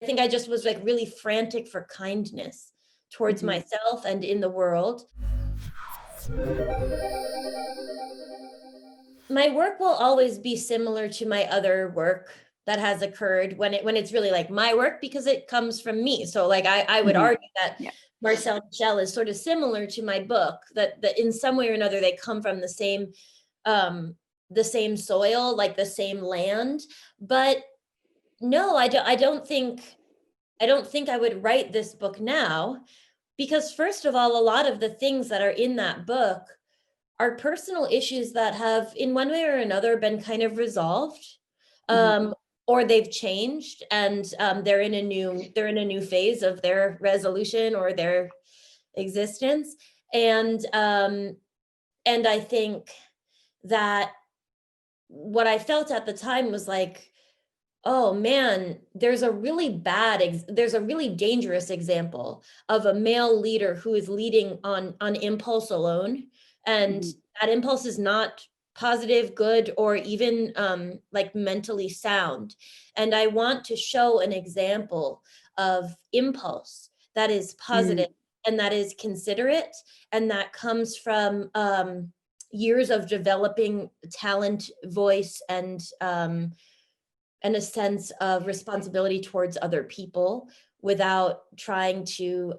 I think I just was like really frantic for kindness towards Mhm. myself and in the world. My work will always be similar to my other work that has occurred when it's really like my work because it comes from me. So like I would Mhm. argue that Yeah. Marcel Michel is sort of similar to my book, that in some way or another they come from um the same soil, like the same land. But no, I don't think I would write this book now because first of all, a lot of the things that are in that book are personal issues that have, in one way or another, been kind of resolved, Mhm. um, or they've changed, and they're in a new phase of their resolution or their existence, and I think that what I felt at the time was like, oh man, there's a really dangerous example of a male leader who is leading on impulse alone, and Mhm. that impulse is not positive, good, or even like mentally sound. And I want to show an example of impulse that is positive Mm. and that is considerate and that comes from years of developing talent, voice, and a sense of responsibility towards other people without trying to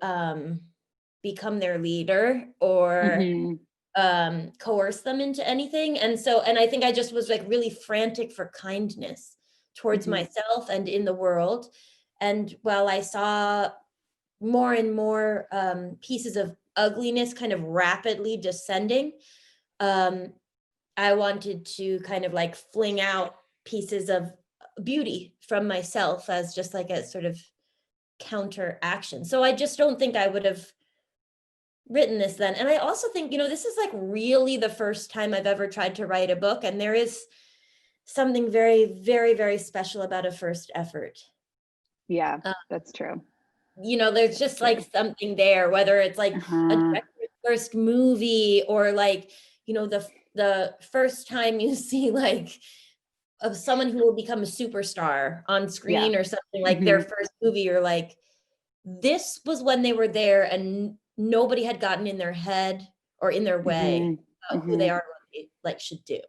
become their leader or Mhm. coerce them into anything. And I think I just was like really frantic for kindness towards Mhm. myself and in the world. And while I saw more and more pieces of ugliness kind of rapidly descending, um, I wanted to kind of like fling out pieces of beauty from myself as just like a sort of counteraction. So I just don't think I would have written this then. And I also think, this is like really the first time I've ever tried to write a book. And there is something very, very, very special about a first effort. Yeah, Uh, that's true. there's That's just like true. something there, whether it's like a Uh-huh. director's first movie or like, the first time you see like of someone who will become a superstar on Yeah. screen or something like their Mhm. first movie, you're like, this was when they were there and nobody had gotten in their head or in their way Mhm. about who they Mhm. are, what they like should do.